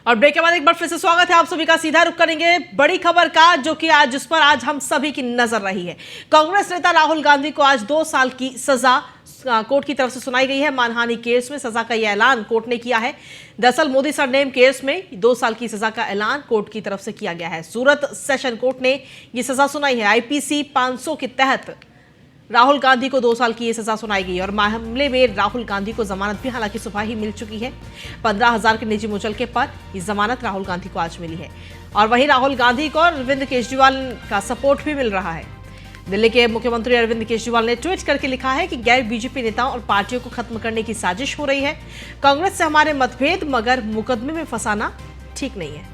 और ब्रेक के बाद एक बार फिर से स्वागत है आप सभी का। सीधा रुख करेंगे बड़ी खबर का, जो कि आज जिस पर आज हम सभी की नजर रही है। कांग्रेस नेता राहुल गांधी को आज 2 साल की सजा कोर्ट की तरफ से सुनाई गई है। मानहानि केस में सजा का यह ऐलान कोर्ट ने किया है। दरअसल मोदी सरनेम केस में 2 साल की सजा का ऐलान कोर्ट की तरफ से किया गया है। सूरत सेशन कोर्ट ने यह सजा सुनाई है। आईपीसी 500 के तहत राहुल गांधी को 2 साल की यह सजा सुनाई गई और मामले में राहुल गांधी को जमानत भी हालांकि सुबह ही मिल चुकी है। 15,000 के निजी मुचलके पर यह जमानत राहुल गांधी को आज मिली है। और वहीं राहुल गांधी को अरविंद केजरीवाल का सपोर्ट भी मिल रहा है। दिल्ली के मुख्यमंत्री अरविंद केजरीवाल ने ट्वीट करके लिखा है कि गैर बीजेपी नेताओं और पार्टियों को खत्म करने की साजिश हो रही है। कांग्रेस से हमारे मतभेद, मगर मुकदमे में फंसाना ठीक नहीं है।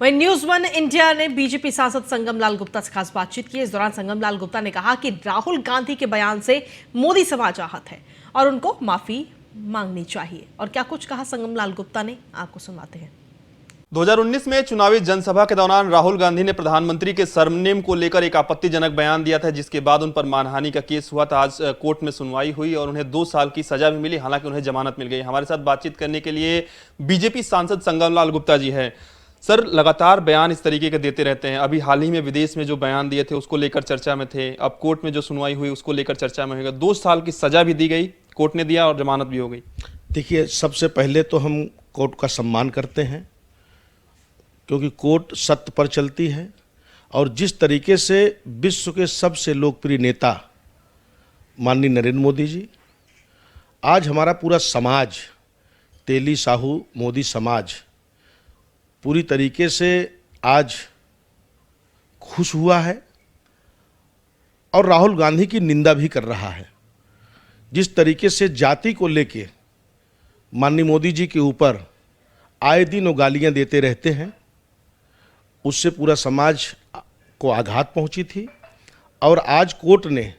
वहीं न्यूज 1 इंडिया ने बीजेपी सांसद संगम लाल गुप्ता से खास बातचीत की। इस दौरान संगम लाल गुप्ता ने कहा कि राहुल गांधी के बयान से मोदी समाज आहत है और उनको माफी मांगनी चाहिए। और क्या कुछ कहा संगम लाल गुप्ता ने, आपको सुनाते हैं। 2019 में चुनावी जनसभा के दौरान राहुल गांधी ने प्रधानमंत्री के सरनेम को लेकर एक आपत्तिजनक बयान दिया था, जिसके बाद उन पर मानहानि का केस हुआ था। आज कोर्ट में सुनवाई हुई और उन्हें 2 साल की सजा भी मिली, हालांकि उन्हें जमानत मिल गई। हमारे साथ बातचीत करने के लिए बीजेपी सांसद संगम लाल गुप्ता जी हैं। सर, लगातार बयान इस तरीके के देते रहते हैं। अभी हाल ही में विदेश में जो बयान दिए थे उसको लेकर चर्चा में थे, अब कोर्ट में जो सुनवाई हुई उसको लेकर चर्चा में होगा। 2 साल की सजा भी दी गई, कोर्ट ने दिया, और जमानत भी हो गई। देखिए, सबसे पहले तो हम कोर्ट का सम्मान करते हैं, क्योंकि कोर्ट सत्य पर चलती है। और जिस तरीके से विश्व के सबसे लोकप्रिय नेता माननीय नरेंद्र मोदी जी, आज हमारा पूरा समाज, तेली साहू मोदी समाज पूरी तरीके से आज खुश हुआ है और राहुल गांधी की निंदा भी कर रहा है। जिस तरीके से जाति को लेके माननीय मोदी जी के ऊपर आए दिन वो गालियां देते रहते हैं, उससे पूरा समाज को आघात पहुंची थी। और आज कोर्ट ने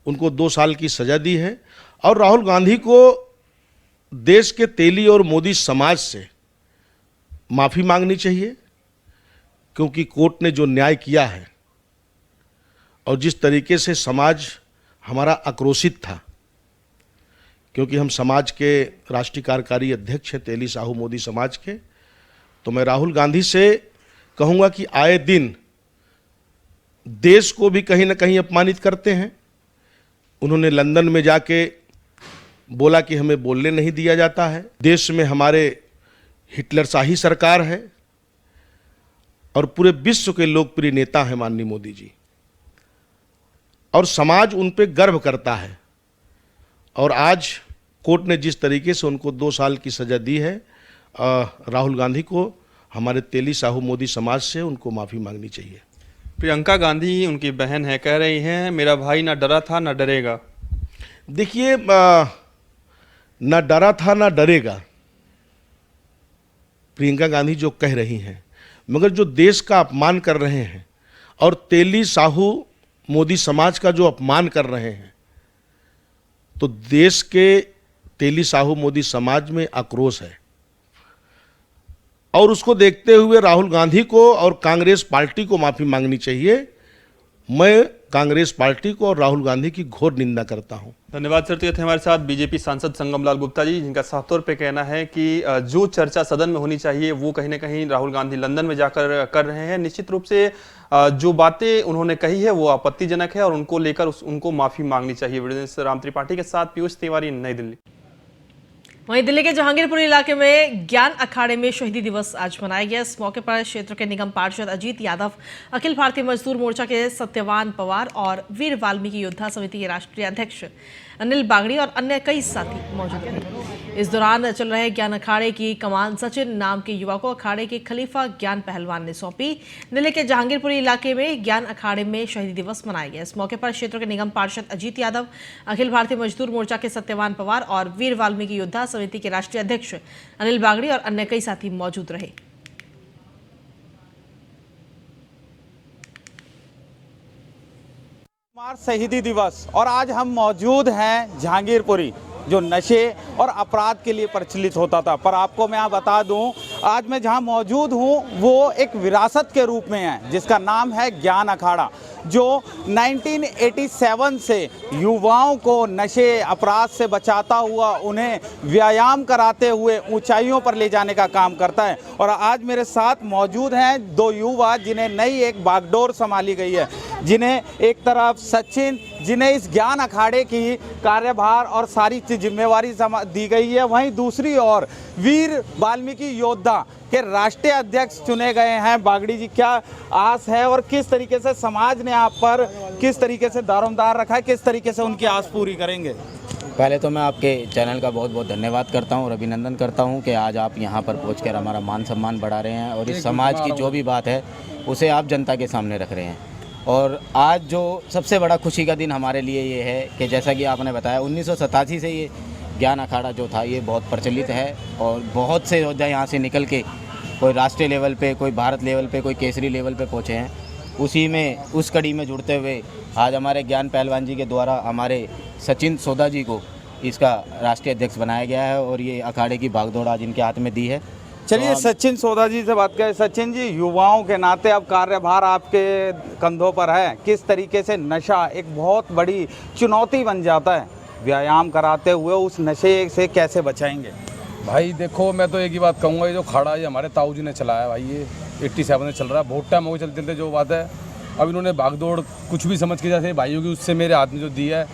उनको 2 साल की सजा दी है और राहुल गांधी को देश के तेली और मोदी समाज से माफ़ी मांगनी चाहिए, क्योंकि कोर्ट ने जो न्याय किया है और जिस तरीके से समाज हमारा आक्रोशित था, क्योंकि हम समाज के राष्ट्रीय कार्यकारी अध्यक्ष हैं तेली साहू मोदी समाज के, तो मैं राहुल गांधी से कहूँगा कि आए दिन देश को भी कहीं ना कहीं अपमानित करते हैं। उन्होंने लंदन में जाके बोला कि हमें बोलने नहीं दिया जाता है, देश में हमारे हिटलर शाही सरकार है और पूरे विश्व के लोकप्रिय नेता हैं माननीय मोदी जी, और समाज उन पे गर्व करता है। और आज कोर्ट ने जिस तरीके से उनको 2 साल की सजा दी है, राहुल गांधी को हमारे तेली साहू मोदी समाज से उनको माफ़ी मांगनी चाहिए। प्रियंका गांधी उनकी बहन है, कह रही हैं मेरा भाई ना डरा था ना डरेगा। देखिए, ना डरा था ना डरेगा, प्रियंका गांधी जो कह रही हैं, मगर जो देश का अपमान कर रहे हैं और तेली साहू मोदी समाज का जो अपमान कर रहे हैं, तो देश के तेली साहू मोदी समाज में आक्रोश है। और उसको देखते हुए राहुल गांधी को और कांग्रेस पार्टी को माफ़ी मांगनी चाहिए। मैं कांग्रेस पार्टी को और राहुल गांधी की घोर निंदा करता हूं। धन्यवाद सर। तो थे हमारे साथ बीजेपी सांसद संगम लाल गुप्ता जी, जिनका साफ तौर पे कहना है कि जो चर्चा सदन में होनी चाहिए वो कहीं ना कहीं राहुल गांधी लंदन में जाकर कर रहे हैं। निश्चित रूप से जो बातें उन्होंने कही है वो आपत्तिजनक है और उनको लेकर उनको माफी मांगनी चाहिए। राम त्रिपाठी के साथ पीयूष तिवारी, नई दिल्ली। वहीं दिल्ली के जहांगीरपुर इलाके में ज्ञान अखाड़े में शहीदी दिवस आज मनाया गया। इस मौके पर क्षेत्र के निगम पार्षद अजीत यादव, अखिल भारतीय मजदूर मोर्चा के सत्यवान पवार और वीर वाल्मीकि योद्धा समिति के राष्ट्रीय अध्यक्ष अनिल बागड़ी और अन्य कई साथी मौजूद रहे। इस दौरान चल रहे ज्ञान अखाड़े की कमान सचिन नाम के युवा को अखाड़े के खलीफा ज्ञान पहलवान ने सौंपी। दिल्ली के जहांगीरपुरी इलाके में ज्ञान अखाड़े में शहीदी दिवस मनाया गया। इस मौके पर क्षेत्र के निगम पार्षद अजीत यादव, अखिल भारतीय मजदूर मोर्चा के सत्यवान पवार और वीर वाल्मीकि योद्धा समिति के राष्ट्रीय अध्यक्ष अनिल बागड़ी और अन्य कई साथी मौजूद रहे। शहीदी दिवस और आज हम मौजूद हैं जहांगीरपुरी। जो नशे और अपराध के लिए प्रचलित होता था। पर आपको मैं बता दूं, आज मैं जहां मौजूद हूं वो एक विरासत के रूप में है जिसका नाम है ज्ञान अखाड़ा, जो 1987 से युवाओं को नशे अपराध से बचाता हुआ उन्हें व्यायाम कराते हुए ऊंचाइयों पर ले जाने का काम करता है। और आज मेरे साथ मौजूद हैं दो युवा जिन्हें नई एक बागडोर संभाली गई है, जिन्हें एक तरफ सचिन, जिन्हें इस ज्ञान अखाड़े की कार्यभार और सारी जिम्मेवारी दी गई है, वहीं दूसरी ओर वीर वाल्मीकि योद्धा के राष्ट्रीय अध्यक्ष चुने गए हैं बागड़ी जी। क्या आस है और किस तरीके से समाज ने आप पर किस तरीके से दारोमदार रखा है, किस तरीके से उनकी आस पूरी करेंगे? पहले तो मैं आपके चैनल का बहुत बहुत धन्यवाद करता हूं और अभिनंदन करता हूं कि आज आप यहां पर पहुंचकर हमारा मान सम्मान बढ़ा रहे हैं और इस समाज की जो भी बात है उसे आप जनता के सामने रख रहे हैं। और आज जो सबसे बड़ा खुशी का दिन हमारे लिए ये है कि जैसा कि आपने बताया 1987 से ये ज्ञान अखाड़ा जो था ये बहुत प्रचलित है और बहुत से योद्धा यहाँ से निकल के कोई राष्ट्रीय लेवल पे, कोई भारत लेवल पे, कोई केसरी लेवल पे पहुँचे हैं। उसी में उस कड़ी में जुड़ते हुए आज हमारे ज्ञान पहलवान जी के द्वारा हमारे सचिन सोदा जी को इसका राष्ट्रीय अध्यक्ष बनाया गया है और ये अखाड़े की भागदौड़ आज इनके हाथ में दी है। चलिए सचिन सोदा जी से बात करें। सचिन जी, युवाओं के नाते अब कार्यभार आपके कंधों पर है, किस तरीके से नशा एक बहुत बड़ी चुनौती बन जाता है, व्यायाम कराते हुए उस नशे से कैसे बचाएंगे? भाई देखो, मैं तो एक ही बात कहूँगा, ये जो खाड़ा ये हमारे ताऊ जी ने चलाया भाई, ये 87 में चल रहा है, बहुत टाइम हो गया चलते जो बात है। अब इन्होंने भागदौड़ कुछ भी समझ के जैसे भाइयों की उससे मेरे हाथ में जो दी है,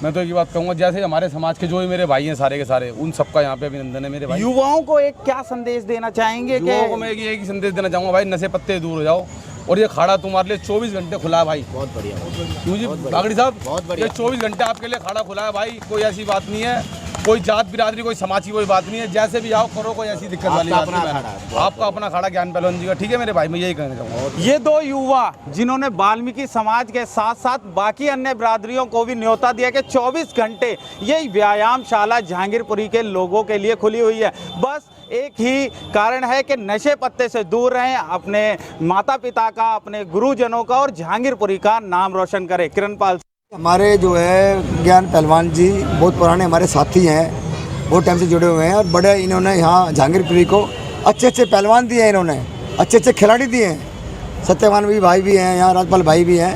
मैं तो एक ही बात कहूँगा, जैसे हमारे समाज के जो भी मेरे भाई हैं सारे के सारे, उन सबका यहाँ पे अभिनंदन है मेरे भाई। युवाओं को एक क्या संदेश देना चाहेंगे? युवाओं को मैं एक ही संदेश देना चाहूँगा भाई, नशे पत्ते दूर हो जाओ और ये खाड़ा तुम्हारे लिए 24 घंटे खुला है भाई। बहुत बढ़िया क्यों जी बागड़ी साहब, बहुत बढ़िया। ये 24 घंटे आपके लिए खाड़ा खुला है भाई, कोई ऐसी बात नहीं है, कोई जात बिरादरी, कोई समाज की कोई बात नहीं है, जैसे भी आओ करो, कोई ऐसी दिक्कत वाली बात नहीं है। आपका अपना खाड़ा ज्ञान पहलवान जी का, ठीक है मेरे भाई, मैं यही कहना चाहूँगा। ये दो युवा जिन्होंने वाल्मीकि समाज के साथ साथ बाकी अन्य बिरादरियों को भी न्योता दिया कि 24 घंटे ये व्यायामशाला जहांगीरपुरी के लोगों के लिए खुली हुई है। बस एक ही कारण है कि नशे पत्ते से दूर रहें, अपने माता पिता का, अपने गुरुजनों का और जहांगीरपुरी का नाम रोशन करें। किरणपाल, हमारे जो है ज्ञान पहलवान जी बहुत पुराने हमारे साथी हैं, बहुत टाइम से जुड़े हुए हैं और बड़े इन्होंने यहाँ जहांगीरपुरी को अच्छे अच्छे पहलवान दिए हैं, इन्होंने अच्छे अच्छे खिलाड़ी दिए हैं। सत्यवान भी भाई भी हैं यहाँ, राजपाल भाई भी हैं।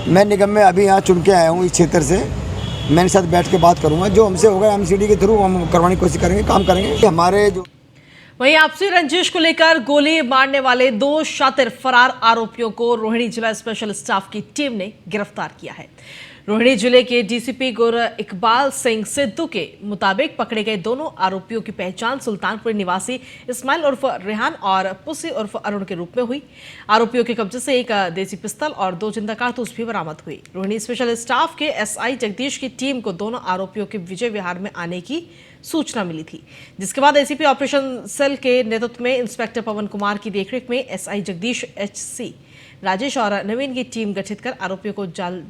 मैं निगम में अभी यहाँ चुन के आया हूँ इस क्षेत्र से, मैं इनके साथ बैठ के बात करूँगा, जो हमसे होगा एमसीडी के थ्रू हम करवाने की कोशिश करेंगे, काम करेंगे। हमारे जो वहीं आपसी रंजिश को लेकर गोली मारने वाले 2 शातिर फरार आरोपियों को रोहिणी जिला स्पेशल स्टाफ की टीम ने गिरफ्तार किया है। रोहिणी जिले के डीसीपी गुर इकबाल सिंह सिद्धू के मुताबिक पकड़े गए दोनों आरोपियों की पहचान सुल्तानपुर निवासी इस्माइल उर्फ रेहान और पुसी उर्फ अरुण के रूप में हुई। आरोपियों के कब्जे से एक देसी पिस्तौल और 2 जिंदा कारतूस भी बरामद हुई। रोहिणी स्पेशल स्टाफ के एसआई जगदीश की टीम को दोनों आरोपियों के विजय विहार में आने की सूचना मिली थी, जिसके बाद एसीपी ऑपरेशन सेल के नेतृत्व में इंस्पेक्टर पवन कुमार की देखरेख में एसआई जगदीश, एचसी राजेश और नवीन की टीम गठित कर आरोपियों को जाल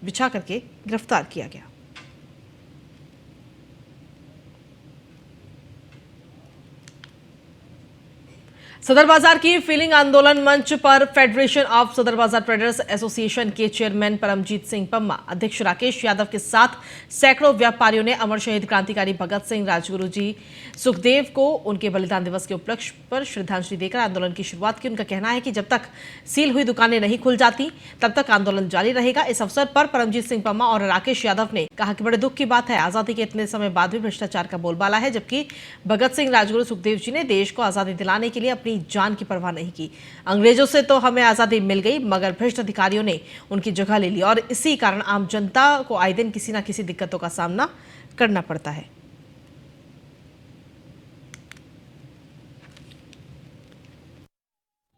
बिछा करके गिरफ्तार किया गया। सदर बाजार की फीलिंग आंदोलन मंच पर फेडरेशन ऑफ सदर बाजार ट्रेडर्स एसोसिएशन के चेयरमैन परमजीत सिंह पम्मा, अध्यक्ष राकेश यादव के साथ सैकड़ों व्यापारियों ने अमर शहीद क्रांतिकारी भगत सिंह, राजगुरु जी सुखदेव को उनके बलिदान दिवस के उपलक्ष्य पर श्रद्धांजलि देकर आंदोलन की शुरुआत की। उनका कहना है कि जब तक सील हुई दुकानें नहीं खुल जाती तब तक आंदोलन जारी रहेगा। इस अवसर पर परमजीत सिंह पम्मा और राकेश यादव ने कहा कि बड़े दुख की बात है, आजादी के इतने समय बाद भी भ्रष्टाचार का बोलबाला है, जबकि भगत सिंह, राजगुरु सुखदेव जी ने देश को आजादी दिलाने के लिए अपनी जान की परवाह नहीं की। अंग्रेजों से तो हमें आजादी मिल गई, मगर भ्रष्ट अधिकारियों ने उनकी जगह ले ली और इसी कारण आम जनता को आए दिन किसी न किसी दिक्कतों का सामना करना पड़ता है।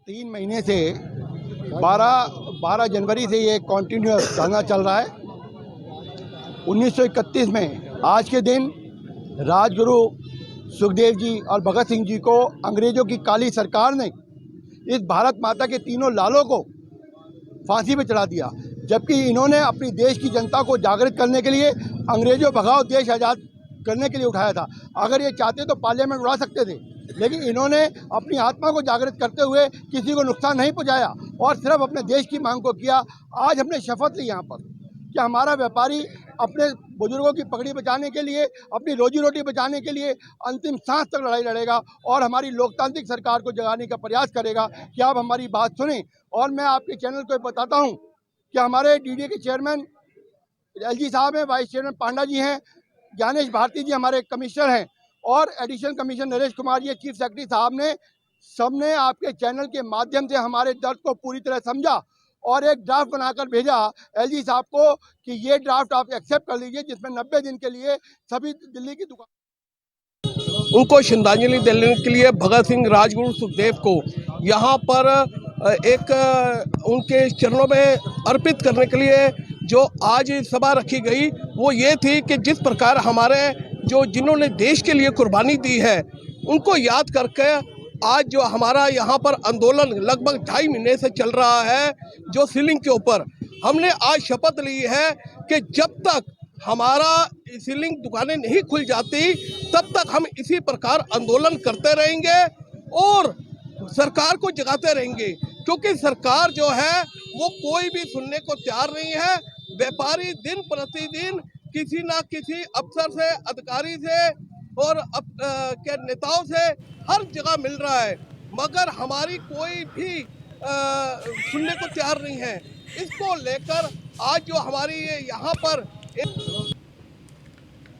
तीन महीने से 12 जनवरी से ये कॉन्टिन्यूस धरना चल रहा है। 1931 में आज के दिन राजगुरु सुखदेव जी और भगत सिंह जी को अंग्रेजों की काली सरकार ने इस भारत माता के तीनों लालों को फांसी पे चढ़ा दिया, जबकि इन्होंने अपनी देश की जनता को जागृत करने के लिए अंग्रेजों भगाओ देश आज़ाद करने के लिए उठाया था। अगर ये चाहते तो पार्लियामेंट उड़ा सकते थे, लेकिन इन्होंने अपनी आत्मा को जागृत करते हुए किसी को नुकसान नहीं पहुंचाया और सिर्फ अपने देश की मांग को किया। आज हमने शपथ ली यहाँ पर कि हमारा व्यापारी अपने बुजुर्गों की पगड़ी बचाने के लिए, अपनी रोजी रोटी बचाने के लिए अंतिम सांस तक लड़ाई लड़ेगा और हमारी लोकतांत्रिक सरकार को जगाने का प्रयास करेगा कि आप हमारी बात सुनें। और मैं आपके चैनल को बताता हूं कि हमारे डीडीए के चेयरमैन एलजी साहब हैं, वाइस चेयरमैन पांडा जी हैं, ज्ञानेश भारती जी हमारे कमिश्नर हैं और additional commissioner Naresh Kumar ji chief secretary साहब ने सबने आपके चैनल के माध्यम से हमारे दर्द को पूरी तरह समझा और एक ड्राफ्ट बनाकर भेजा एलजी साहब को कि ये ड्राफ्ट आप एक्सेप्ट कर लीजिए, जिसमें 90 दिन के लिए सभी दिल्ली की दुकान उनको श्रद्धांजलि देने के लिए भगत सिंह, राजगुरु, सुखदेव को यहाँ पर एक उनके चरणों में अर्पित करने के लिए जो आज सभा रखी गई वो ये थी कि जिस प्रकार हमारे जो जिन्होंने देश के लिए कुर्बानी दी है उनको याद करके आज जो हमारा यहाँ पर आंदोलन लगभग 2.5 महीने से चल रहा है, जो सीलिंग के ऊपर हमने आज शपथ ली है कि जब तक हमारा सीलिंग दुकानें नहीं खुल जाती तब तक हम इसी प्रकार आंदोलन करते रहेंगे और सरकार को जगाते रहेंगे, क्योंकि सरकार जो है वो कोई भी सुनने को तैयार नहीं है। व्यापारी दिन प्रतिदिन किसी ना किसी अफसर से, अधिकारी से और के नेताओं से हर जगह मिल रहा है, मगर हमारी कोई भी सुनने को तैयार नहीं है। इसको लेकर आज जो हमारी यहाँ पर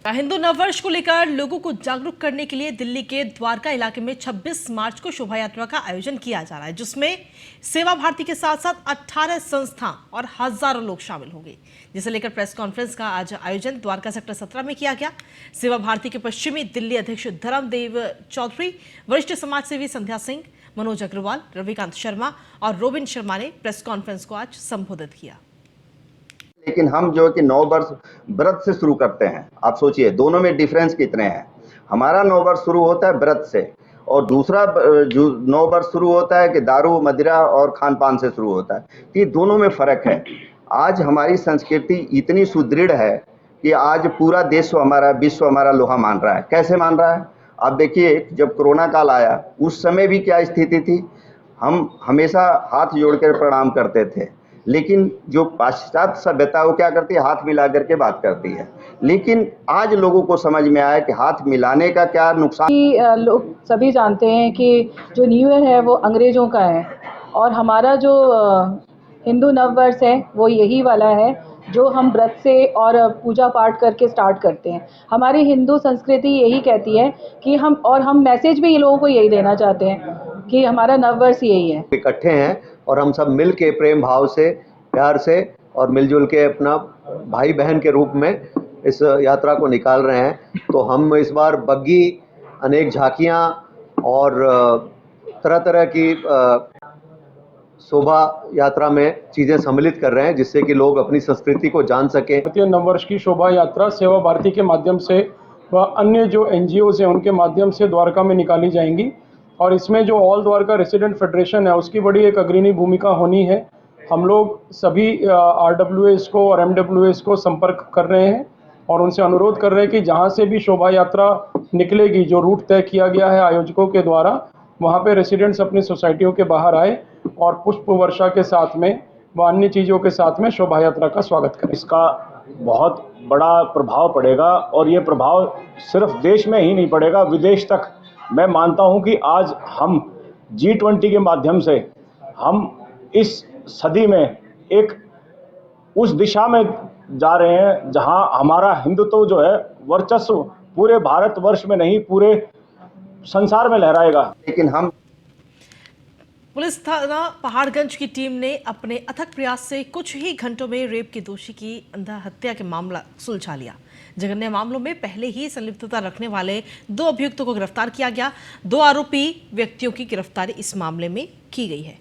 हिंदू नववर्ष को लेकर लोगों को जागरूक करने के लिए दिल्ली के द्वारका इलाके में 26 मार्च को शोभा यात्रा का आयोजन किया जा रहा है, जिसमें सेवा भारती के साथ साथ 18 संस्थान और हजारों लोग शामिल होंगे, जिसे लेकर प्रेस कॉन्फ्रेंस का आज आयोजन द्वारका सेक्टर 17 में किया गया। सेवा भारती के पश्चिमी दिल्ली अध्यक्ष धर्मदेव चौधरी, वरिष्ठ समाज सेवी संध्या सिंह, मनोज अग्रवाल, रविकांत शर्मा और रोबिन शर्मा ने प्रेस कॉन्फ्रेंस को आज संबोधित किया। लेकिन हम जो कि 9 वर्ष व्रत से शुरू करते हैं, आप सोचिए दोनों में डिफरेंस कितने हैं। हमारा 9 वर्ष शुरू होता है व्रत से और दूसरा जो 9 वर्ष शुरू होता है कि दारू, मदिरा और खान पान से शुरू होता है। ये दोनों में फ़र्क है। आज हमारी संस्कृति इतनी सुदृढ़ है कि आज पूरा देश हमारा, विश्व हमारा लोहा मान रहा है। कैसे मान रहा है? आप देखिए, जब कोरोना काल आया उस समय भी क्या स्थिति थी। हम हमेशा हाथ जोड़कर प्रणाम करते थे, लेकिन जो पाश्चात्य सभ्यता वो क्या करती है, हाथ मिला करके बात करती है। लेकिन आज लोगों को समझ में आया कि हाथ मिलाने का क्या नुकसान। लोग सभी जानते हैं कि जो न्यू ईयर है वो अंग्रेज़ों का है और हमारा जो हिंदू नववर्ष है वो यही वाला है जो हम व्रत से और पूजा पाठ करके स्टार्ट करते हैं। हमारी हिंदू संस्कृति यही कहती है कि हम मैसेज भी ये लोगों को यही देना चाहते हैं कि हमारा नववर्ष यही है। इकट्ठे हैं और हम सब मिल के प्रेम भाव से, प्यार से और मिलजुल के अपना भाई बहन के रूप में इस यात्रा को निकाल रहे हैं। तो हम इस बार बग्गी, अनेक झांकियाँ और तरह तरह की शोभा यात्रा में चीज़ें सम्मिलित कर रहे हैं, जिससे कि लोग अपनी संस्कृति को जान सकें। भारतीय नववर्ष की शोभा यात्रा सेवा भारती के माध्यम से व अन्य जो NGOs हैं उनके माध्यम से द्वारका में निकाली जाएंगी और इसमें जो ऑल द्वारका रेसिडेंट फेडरेशन है उसकी बड़ी एक अग्रणी भूमिका होनी है। हम लोग सभी RWS को और MWS को संपर्क कर रहे हैं और उनसे अनुरोध कर रहे हैं कि जहां से भी शोभा यात्रा निकलेगी, जो रूट तय किया गया है आयोजकों के द्वारा, वहां पे रेसिडेंट्स अपनी सोसाइटियों के बाहर आए और पुष्प वर्षा के साथ में व अन्य चीज़ों के साथ में शोभा यात्रा का स्वागत करें। इसका बहुत बड़ा प्रभाव पड़ेगा और ये प्रभाव सिर्फ देश में ही नहीं पड़ेगा, विदेश तक। मैं मानता हूं कि आज हम G20 के माध्यम से हम इस सदी में एक उस दिशा में जा रहे हैं जहां हमारा हिंदुत्व जो है वर्चस्व पूरे भारतवर्ष में नहीं पूरे संसार में लहराएगा। लेकिन हम पुलिस थाना पहाड़गंज की टीम ने अपने अथक प्रयास से कुछ ही घंटों में रेप के दोषी की अंधा हत्या के मामला सुलझा लिया। जघन्य मामलों में पहले ही संलिप्तता रखने वाले 2 अभियुक्तों को गिरफ्तार किया गया। 2 आरोपी व्यक्तियों की गिरफ्तारी इस मामले में की गई है।